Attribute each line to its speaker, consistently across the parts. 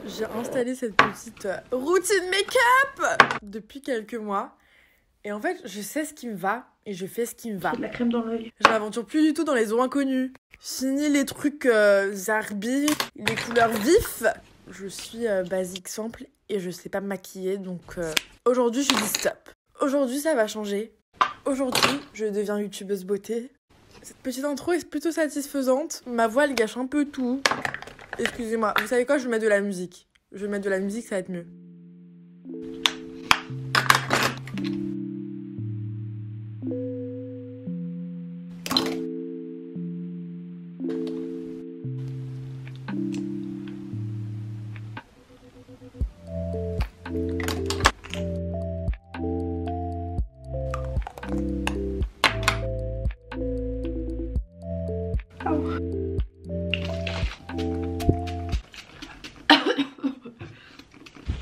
Speaker 1: J'ai installé cette petite routine make-up depuis quelques mois. Et en fait, je sais ce qui me va et je fais ce qui me va.
Speaker 2: J'ai de la crème dans l'œil.
Speaker 1: Je m'aventure plus du tout dans les eaux inconnues. Fini les trucs zarbi, les couleurs vives. Je suis basique simple et je sais pas me maquiller. Donc aujourd'hui, je dis stop. Aujourd'hui, ça va changer. Aujourd'hui, je deviens youtubeuse beauté. Cette petite intro est plutôt satisfaisante. Ma voix, elle gâche un peu tout. Excusez-moi. Vous savez quoi? Je vais mettre de la musique. Je vais mettre de la musique, ça va être mieux.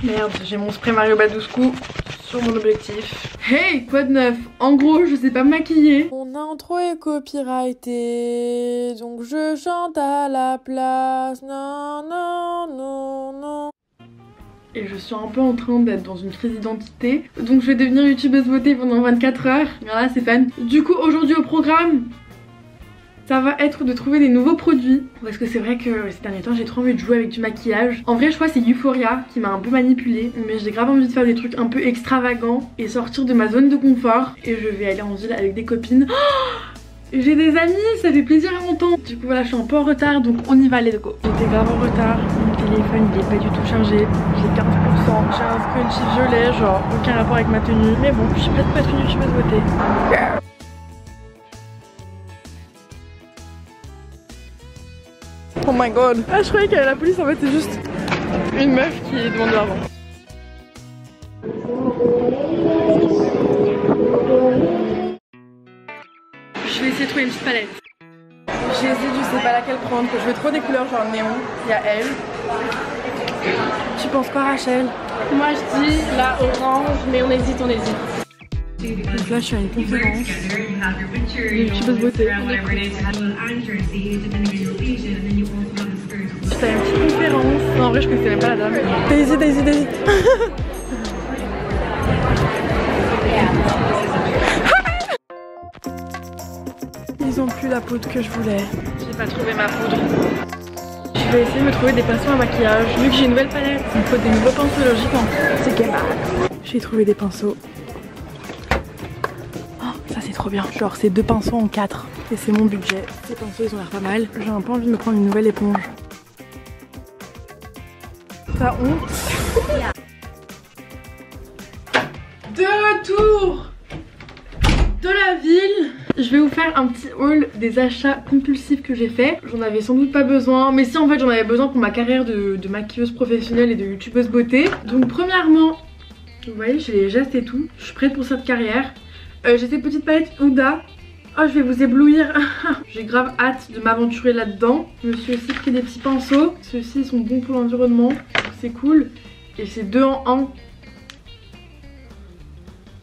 Speaker 2: Merde, j'ai mon spray Mario Badescu sur mon objectif. Hey, quoi de neuf? En gros, je sais pas me maquiller.
Speaker 1: Mon intro est copyrightée, donc je chante à la place. Non, non, non, non.
Speaker 2: Et je suis un peu en train d'être dans une crise d'identité. Donc je vais devenir youtubeuse beauté pendant 24 heures. Voilà, c'est fun. Du coup, aujourd'hui au programme, ça va être de trouver des nouveaux produits. Parce que c'est vrai que ces derniers temps j'ai trop envie de jouer avec du maquillage. En vrai je crois que c'est Euphoria qui m'a un peu manipulée. Mais j'ai grave envie de faire des trucs un peu extravagants et sortir de ma zone de confort. Et je vais aller en ville avec des copines. Oh, j'ai des amis, ça fait plaisir à longtemps. Du coup voilà, je suis un peu en retard, donc on y va, let's go. J'étais grave en retard, mon téléphone il est pas du tout chargé. J'ai 15%, j'ai un scrunchie violet, genre aucun rapport avec ma tenue. Mais bon, je suis prête pour être une youtubeuse beauté.
Speaker 1: Oh my god.
Speaker 2: Ah, je croyais qu'elle la police, en fait c'est juste une meuf qui demande de l'argent. Je vais essayer de trouver une petite palette. J'hésite, je sais pas laquelle prendre, que je veux trop des couleurs genre néon. Il y a elle. Tu penses quoi, Rachel?
Speaker 3: Moi je dis la orange, mais on hésite.
Speaker 2: Donc là je suis à une conférence de youtubeuse beauté. J'étais à une petite conférence. Non, en vrai je connaissais même pas la dame.
Speaker 1: Daisy.
Speaker 2: Ils ont plus la poudre que je voulais. J'ai pas trouvé ma poudre. Je vais essayer de me trouver des pinceaux à maquillage. Vu que j'ai une nouvelle palette, il me faut des nouveaux pinceaux logiquement. C'est game. J'ai trouvé des pinceaux. Oh, ça c'est trop bien. Genre c'est 2 pinceaux en 4. Et c'est mon budget. Ces pinceaux ils ont l'air pas mal. J'ai un peu envie de me prendre une nouvelle éponge. T'as honte? De retour de la ville. Je vais vous faire un petit haul des achats compulsifs que j'ai fait. J'en avais sans doute pas besoin, mais si en fait j'en avais besoin pour ma carrière de maquilleuse professionnelle et de youtubeuse beauté. Donc premièrement, vous voyez j'ai les gestes et tout, je suis prête pour cette carrière. J'ai ces petites palettes Huda. Oh, je vais vous éblouir. J'ai grave hâte de m'aventurer là-dedans. Je me suis aussi pris des petits pinceaux. Ceux-ci sont bons pour l'environnement, c'est cool. Et c'est 2 en 1.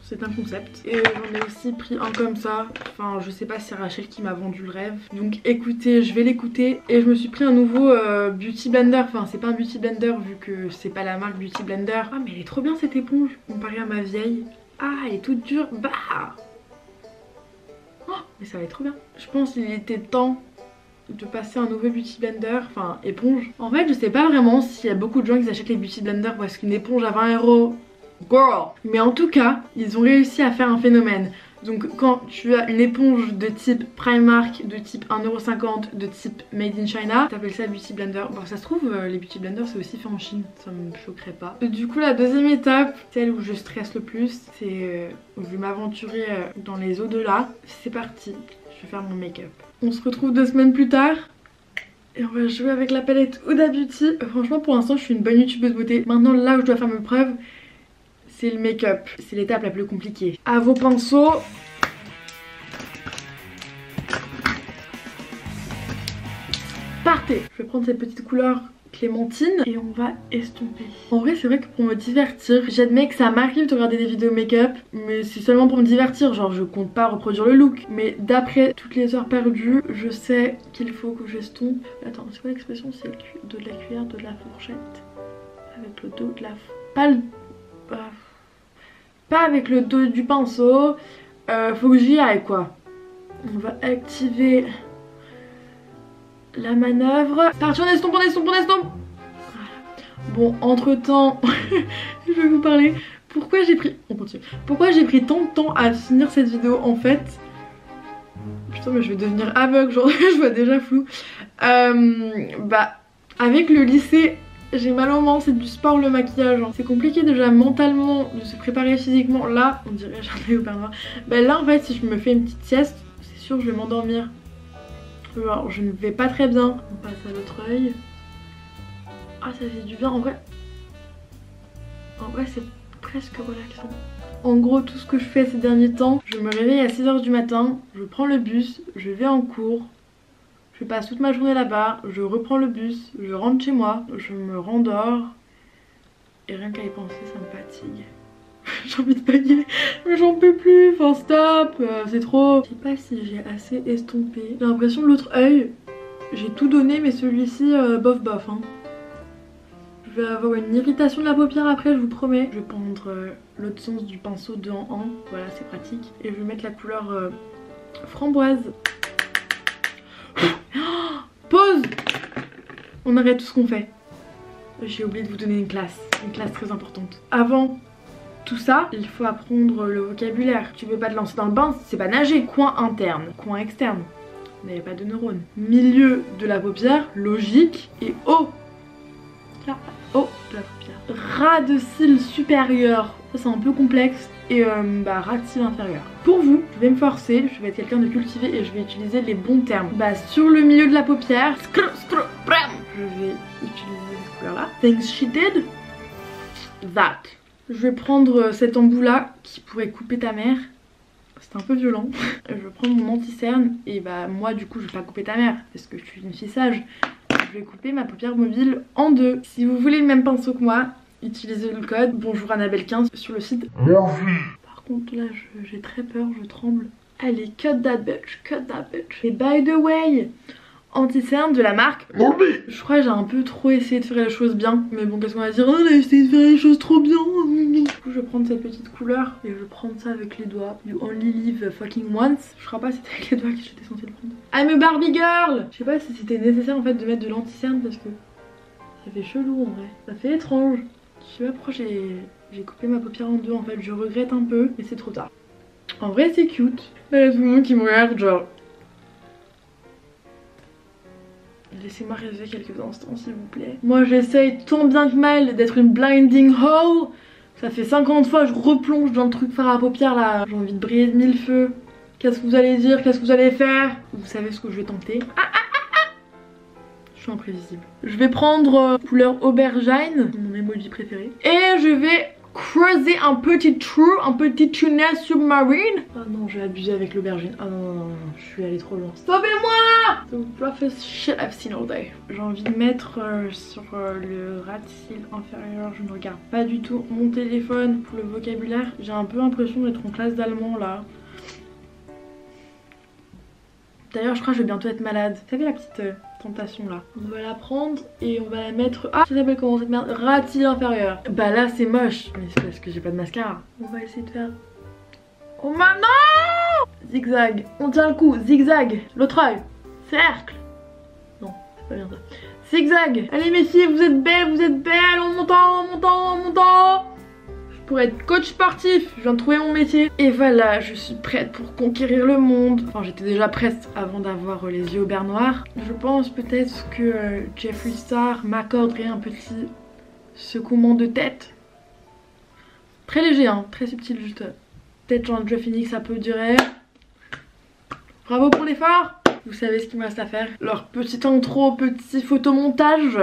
Speaker 2: C'est un concept. Et j'en ai aussi pris un comme ça. Enfin, je sais pas si c'est Rachel qui m'a vendu le rêve. Donc écoutez, je vais l'écouter. Et je me suis pris un nouveau Beauty Blender. Enfin, c'est pas un Beauty Blender vu que c'est pas la marque Beauty Blender. Ah, mais elle est trop bien cette éponge comparée à ma vieille. Ah, elle est toute dure. Bah! Oh, mais ça va être trop bien. Je pense qu'il était temps de passer un nouveau Beauty Blender, enfin éponge. En fait je sais pas vraiment s'il y a beaucoup de gens qui achètent les Beauty Blender parce qu'une éponge à 20 €, girl. Mais en tout cas ils ont réussi à faire un phénomène. Donc quand tu as une éponge de type Primark, de type 1,50 €, de type Made in China, t'appelles ça Beauty Blender. Bon ça se trouve les Beauty Blender c'est aussi fait en Chine, ça me choquerait pas. Du coup la deuxième étape, celle où je stresse le plus, c'est je vais m'aventurer dans les au-delà. C'est parti, je vais faire mon make-up. On se retrouve 2 semaines plus tard. Et on va jouer avec la palette Huda Beauty. Franchement pour l'instant je suis une bonne youtubeuse beauté. Maintenant là où je dois faire mes preuves, c'est le make-up. C'est l'étape la plus compliquée. À vos pinceaux. Partez. Je vais prendre cette petite couleur clémentine et on va estomper. En vrai c'est vrai que pour me divertir, j'admets que ça m'arrive de regarder des vidéos make-up, mais c'est seulement pour me divertir, genre je compte pas reproduire le look. Mais d'après toutes les heures perdues, je sais qu'il faut que j'estompe. Attends, c'est quoi l'expression? C'est de la cuillère, de la fourchette. avec le dos de la... Pas avec le dos du pinceau. Faut que j'y aille quoi. On va activer la manœuvre. Parti, on estompe, on estompe, on estompe. Voilà. Bon, entre temps, je vais vous parler. Pourquoi j'ai pris... On continue. Pourquoi j'ai pris tant de temps à finir cette vidéo en fait. Putain mais je vais devenir aveugle, genre je vois déjà flou. Bah avec le lycée, j'ai mal aux mains, c'est du sport le maquillage. Hein. C'est compliqué déjà mentalement de se préparer physiquement. Là, on dirait jamais au Père Noir. Bah là en fait si je me fais une petite sieste, c'est sûr je vais m'endormir. Genre je ne vais pas très bien. On passe à l'autre œil. Ah ça fait du bien en vrai. En vrai c'est presque relaxant. En gros tout ce que je fais ces derniers temps, je me réveille à 6 h du matin, je prends le bus, je vais en cours, je passe toute ma journée là-bas, je reprends le bus, je rentre chez moi, je me rendors et rien qu'à y penser ça me fatigue. J'ai envie de bailler mais j'en peux plus, enfin stop, c'est trop. Je sais pas si j'ai assez estompé. J'ai l'impression de l'autre œil, j'ai tout donné mais celui-ci bof bof hein. Je vais avoir une irritation de la paupière après, je vous promets. Je vais prendre l'autre sens du pinceau de en en, voilà c'est pratique. Et je vais mettre la couleur framboise. Pause. On arrête tout ce qu'on fait. J'ai oublié de vous donner une classe très importante. Avant tout ça, il faut apprendre le vocabulaire. Tu veux pas te lancer dans le bain, c'est pas nager. Coin interne, coin externe. Vous n'avez pas de neurones. Milieu de la paupière, logique. Et haut. Là. Oh, de la paupière. Ras de cils supérieur, ça c'est un peu complexe. Et ras de cils inférieur. Pour vous, je vais me forcer, je vais être quelqu'un de cultivé et je vais utiliser les bons termes. Bah sur le milieu de la paupière, je vais utiliser cette couleur là. Things she did, that. Je vais prendre cet embout là qui pourrait couper ta mère. C'est un peu violent. Je vais prendre mon anti-cerne et bah moi du coup je vais pas couper ta mère parce que je suis une fille sage. Je vais couper ma paupière mobile en deux. Si vous voulez le même pinceau que moi, utilisez le code bonjour Annabelle 15 sur le site. Par contre là j'ai très peur, je tremble. Allez, cut that bitch, cut that bitch. Et by the way, anti-cerne de la marque je crois que j'ai un peu trop essayé de faire les choses bien. Mais bon qu'est-ce qu'on va dire, oh, on a essayé de faire les choses trop bien. Du coup je vais prendre cette petite couleur et je vais prendre ça avec les doigts. You only live fucking once. Je crois pas que c'était avec les doigts que j'étais censée le prendre. I'm a Barbie girl. Je sais pas si c'était nécessaire en fait de mettre de l'anti-cerne parce que ça fait chelou en vrai. Ça fait étrange. Je sais pas pourquoi j'ai coupé ma paupière en deux en fait. Je regrette un peu mais c'est trop tard. En vrai c'est cute. Là il y a tout le monde qui me regarde genre... Laissez-moi rêver quelques instants s'il vous plaît. Moi j'essaye tant bien que mal d'être une blinding hole. Ça fait 50 fois je replonge dans le truc fard à paupières là. J'ai envie de briller de mille feux. Qu'est-ce que vous allez dire? Qu'est-ce que vous allez faire? Vous savez ce que je vais tenter. Je suis imprévisible. Je vais prendre couleur aubergine, mon emoji préféré. Et je vais creuser un petit trou, un petit tunnel submarine. Oh non, j'ai abusé avec l'aubergine. Ah non, je suis allée trop loin. Stoppez-moi! The roughest shit I've seen all day. J'ai envie de mettre sur le ras de cils inférieur. Je ne regarde pas du tout mon téléphone pour le vocabulaire. J'ai un peu l'impression d'être en classe d'allemand là. D'ailleurs, je crois que je vais bientôt être malade. Vous savez la petite tentation là. On va la prendre et on va la mettre... Ah, ça s'appelle comment cette merde? Ras de cils inférieur. Bah là c'est moche. Mais c'est parce que j'ai pas de mascara. On va essayer de faire... Oh maintenant! Zigzag. On tient le coup. Zigzag. L'autre œil. Cercle. Non, c'est pas bien ça. Zigzag. Allez mes filles, vous êtes belles, vous êtes belles. En montant, en montant, en montant. Pour être coach sportif, je viens de trouver mon métier. Et voilà, je suis prête pour conquérir le monde. Enfin, j'étais déjà prête avant d'avoir les yeux au beurre noir. Je pense peut-être que Jeffree Star m'accorderait un petit secouement de tête. Très léger, hein, très subtil, juste. Peut-être genre Joe Phoenix, ça peut durer. Bravo pour l'effort. Vous savez ce qu'il me reste à faire. Leur petit intro, petit photomontage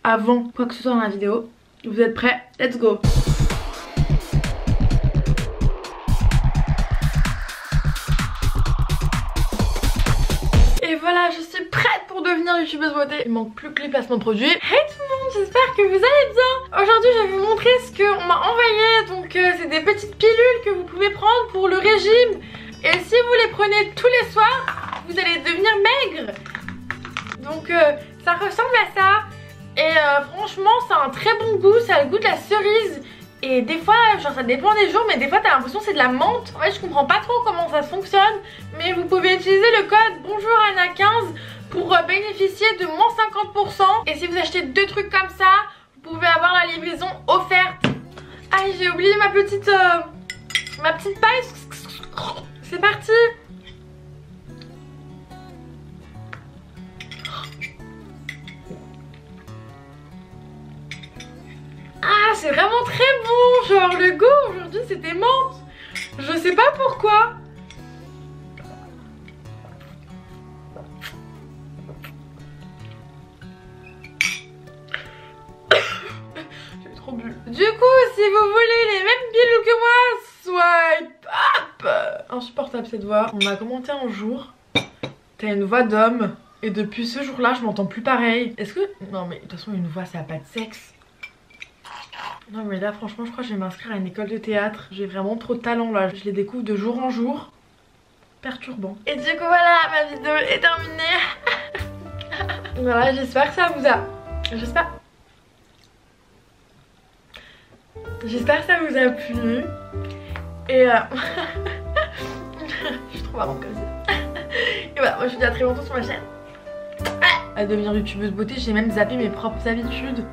Speaker 2: avant quoi que ce soit dans la vidéo. Vous êtes prêts? Let's go. Et voilà, je suis prête pour devenir youtubeuse beauté. Il manque plus que les placements de produits. Hey tout le monde, j'espère que vous allez bien. Aujourd'hui je vais vous montrer ce qu'on m'a envoyé. Donc c'est des petites pilules que vous pouvez prendre pour le régime. Et si vous les prenez tous les soirs, vous allez devenir maigre. Donc ça ressemble à ça. Et franchement ça a un très bon goût, ça a le goût de la cerise. Et des fois, genre ça dépend des jours, mais des fois t'as l'impression que c'est de la menthe. En fait je comprends pas trop comment ça fonctionne, mais vous pouvez utiliser le code bonjour Anna15 pour bénéficier de moins 50%. Et si vous achetez 2 trucs comme ça, vous pouvez avoir la livraison offerte. Ah, j'ai oublié ma petite paille. C'est parti. Ah, c'est vraiment très bon. Genre le goût aujourd'hui c'était menthe. Je sais pas pourquoi. J'ai trop bu. Du coup, si vous voulez les mêmes pilules que moi, swipe up. Insupportable cette voix. On m'a commenté un jour. T'as une voix d'homme. Et depuis ce jour-là, je m'entends plus pareil. Est-ce que... Non mais de toute façon, une voix ça a pas de sexe. Non mais là franchement je crois que je vais m'inscrire à une école de théâtre. J'ai vraiment trop de talent là, je les découvre de jour en jour. Perturbant. Et du coup voilà, ma vidéo est terminée. Voilà, j'espère que ça vous a... J'espère que ça vous a plu. Et je suis trop marrante comme ça. Et voilà, moi je vous dis à très bientôt sur ma chaîne. À devenir youtubeuse beauté, j'ai même zappé mes propres habitudes.